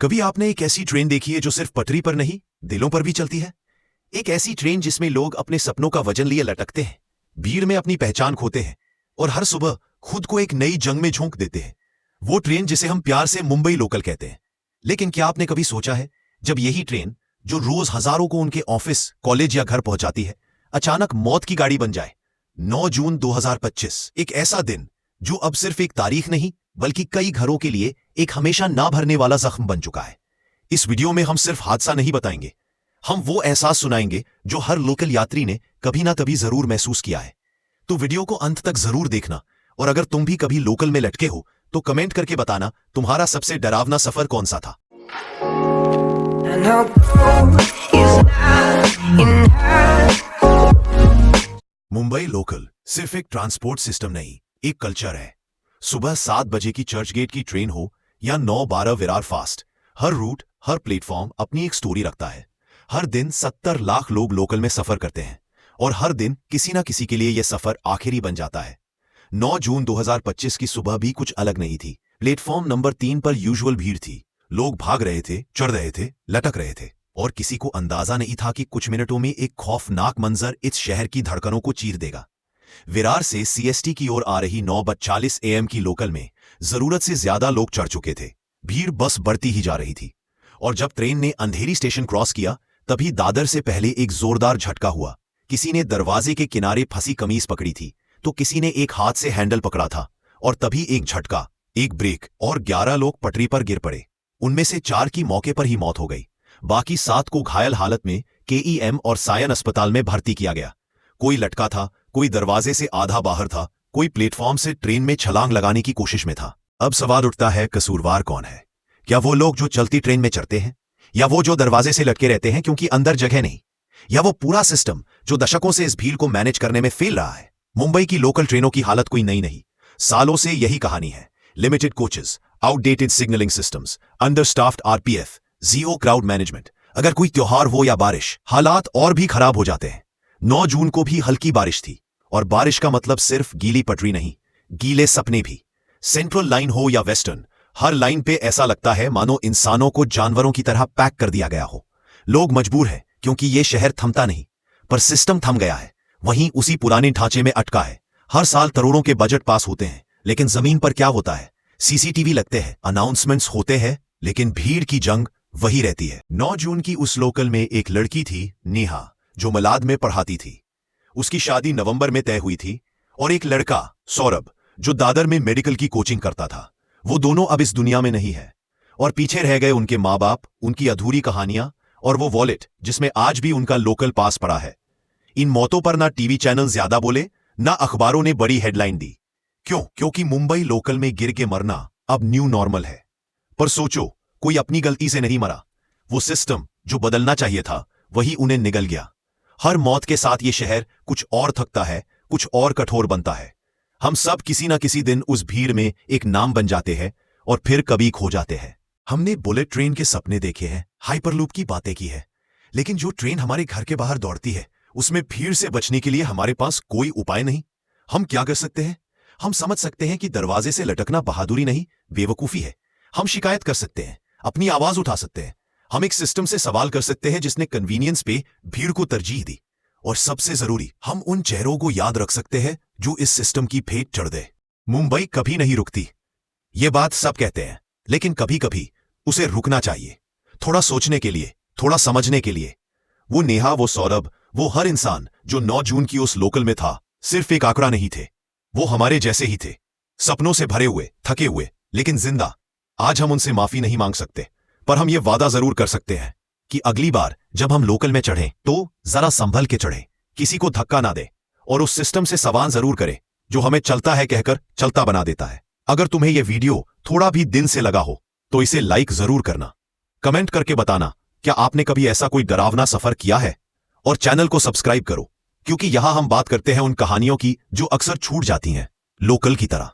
कभी आपने एक ऐसी ट्रेन देखी है जो सिर्फ पटरी पर नहीं, दिलों पर भी चलती है? एक ऐसी ट्रेन जिसमें लोग अपने सपनों का वजन लिए लटकते हैं, भीड़ में अपनी पहचान खोते हैं और हर सुबह खुद को एक नई जंग में झोंक देते हैं। वो ट्रेन जिसे हम प्यार से मुंबई लोकल कहते हैं। लेकिन क्या आपने कभी सोचा है, जब यही ट्रेन जो रोज हजारों को उनके ऑफिस, कॉलेज या घर पहुंचाती है, अचानक मौत की गाड़ी बन जाए? 9 जून 2025, एक ऐसा दिन जो अब सिर्फ एक तारीख नहीं बल्कि कई घरों के लिए एक हमेशा ना भरने वाला जख्म बन चुका है। इस वीडियो में हम सिर्फ हादसा नहीं बताएंगे, हम वो एहसास सुनाएंगे जो हर लोकल यात्री ने कभी ना कभी जरूर महसूस किया है। तो वीडियो को अंत तक जरूर देखना, और अगर तुम भी कभी लोकल में लटके हो तो कमेंट करके बताना तुम्हारा सबसे डरावना सफर कौन सा था। मुंबई लोकल सिर्फ एक ट्रांसपोर्ट सिस्टम नहीं, एक कल्चर है। सुबह 7 बजे की चर्च गेट की ट्रेन हो या 9:12 विरार फास्ट, हर रूट, हर प्लेटफॉर्म अपनी एक स्टोरी रखता है। हर दिन 70 लाख लोग लोकल में सफर करते हैं और हर दिन किसी ना किसी के लिए यह सफर आखिरी बन जाता है। 9 जून 2025 की सुबह भी कुछ अलग नहीं थी। प्लेटफॉर्म नंबर 3 पर यूजुअल भीड़ थी। लोग भाग रहे थे, चढ़ रहे थे, लटक रहे थे, और किसी को अंदाजा नहीं था कि कुछ मिनटों में एक खौफनाक मंजर इस शहर की धड़कनों को चीर देगा। विरार से सीएसटी की ओर आ रही 9:40 AM की लोकल में जरूरत से ज्यादा लोग चढ़ चुके थे। भीड़ बस बढ़ती ही जा रही थी, और जब ट्रेन ने अंधेरी स्टेशन क्रॉस किया तभी दादर से पहले एक जोरदार झटका हुआ। किसी ने दरवाजे के किनारे फंसी कमीज पकड़ी थी तो किसी ने एक हाथ से हैंडल पकड़ा था, और तभी एक झटका, एक ब्रेक, और 11 लोग पटरी पर गिर पड़े। उनमें से 4 की मौके पर ही मौत हो गई। बाकी 7 को घायल हालत में KEM और सायन अस्पताल में भर्ती किया गया। कोई लटका था, कोई दरवाजे से आधा बाहर था, कोई प्लेटफॉर्म से ट्रेन में छलांग लगाने की कोशिश में था। अब सवाल उठता है, कसूरवार कौन है? क्या वो लोग जो चलती ट्रेन में चढ़ते हैं, या वो जो दरवाजे से लटके रहते हैं क्योंकि अंदर जगह नहीं, या वो पूरा सिस्टम जो दशकों से इस भीड़ को मैनेज करने में फेल रहा है? मुंबई की लोकल ट्रेनों की हालत कोई नई नहीं, सालों से यही कहानी है। Limited coaches, outdated signalling systems, understaffed RPF, zero crowd management. अगर कोई त्योहार हो या बारिश, हालात और भी खराब हो जाते हैं। 9 जून को भी हल्की बारिश थी, और बारिश का मतलब सिर्फ गीली पटरी नहीं, गीले सपने भी। सेंट्रल लाइन हो या वेस्टर्न, हर लाइन पे ऐसा लगता है मानो इंसानों को जानवरों की तरह पैक कर दिया गया हो। लोग मजबूर हैं क्योंकि ये शहर थमता नहीं, पर सिस्टम थम गया है, वहीं उसी पुराने ढांचे में अटका है। हर साल करोड़ों के बजट पास होते हैं, लेकिन जमीन पर क्या होता है? CCTV लगते हैं, अनाउंसमेंट्स होते हैं, लेकिन भीड़ की जंग वही रहती है। 9 जून की उस लोकल में एक लड़की थी, नेहा, जो मलाड में पढ़ाती थी। उसकी शादी नवंबर में तय हुई थी, और एक लड़का, सौरभ, जो दादर में मेडिकल की कोचिंग करता था। वो दोनों अब इस दुनिया में नहीं है, और पीछे रह गए उनके माँ बाप, उनकी अधूरी कहानियां, और वो वॉलेट जिसमें आज भी उनका लोकल पास पड़ा है। इन मौतों पर ना टीवी चैनल ज्यादा बोले, ना अखबारों ने बड़ी हेडलाइन दी। क्यों? क्योंकि मुंबई लोकल में गिर के मरना अब न्यू नॉर्मल है। पर सोचो, कोई अपनी गलती से नहीं मरा। वो सिस्टम जो बदलना चाहिए था वही उन्हें निगल गया। हर मौत के साथ ये शहर कुछ और थकता है, कुछ और कठोर बनता है। हम सब किसी ना किसी दिन उस भीड़ में एक नाम बन जाते हैं, और फिर कभी खो जाते हैं। हमने बुलेट ट्रेन के सपने देखे हैं, हाइपरलूप की बातें की है, लेकिन जो ट्रेन हमारे घर के बाहर दौड़ती है, उसमें भीड़ से बचने के लिए हमारे पास कोई उपाय नहीं। हम क्या कर सकते हैं? हम समझ सकते हैं कि दरवाजे से लटकना बहादुरी नहीं, बेवकूफी है। हम शिकायत कर सकते हैं, अपनी आवाज उठा सकते हैं। हम एक सिस्टम से सवाल कर सकते हैं जिसने कन्वीनियंस पे भीड़ को तरजीह दी। और सबसे जरूरी, हम उन चेहरों को याद रख सकते हैं जो इस सिस्टम की भेंट चढ़ दे। मुंबई कभी नहीं रुकती, ये बात सब कहते हैं, लेकिन कभी कभी उसे रुकना चाहिए, थोड़ा सोचने के लिए, थोड़ा समझने के लिए। वो नेहा, वो सौरभ, वो हर इंसान जो 9 जून की उस लोकल में था, सिर्फ एक आंकड़ा नहीं थे। वो हमारे जैसे ही थे, सपनों से भरे हुए, थके हुए, लेकिन जिंदा। आज हम उनसे माफी नहीं मांग सकते, पर हम ये वादा जरूर कर सकते हैं कि अगली बार जब हम लोकल में चढ़ें तो जरा संभल के चढ़ें, किसी को धक्का ना दे, और उस सिस्टम से सवाल जरूर करें जो हमें चलता है कहकर चलता बना देता है। अगर तुम्हें यह वीडियो थोड़ा भी दिल से लगा हो तो इसे लाइक जरूर करना। कमेंट करके बताना, क्या आपने कभी ऐसा कोई डरावना सफर किया है? और चैनल को सब्सक्राइब करो, क्योंकि यहां हम बात करते हैं उन कहानियों की जो अक्सर छूट जाती हैं, लोकल की तरह।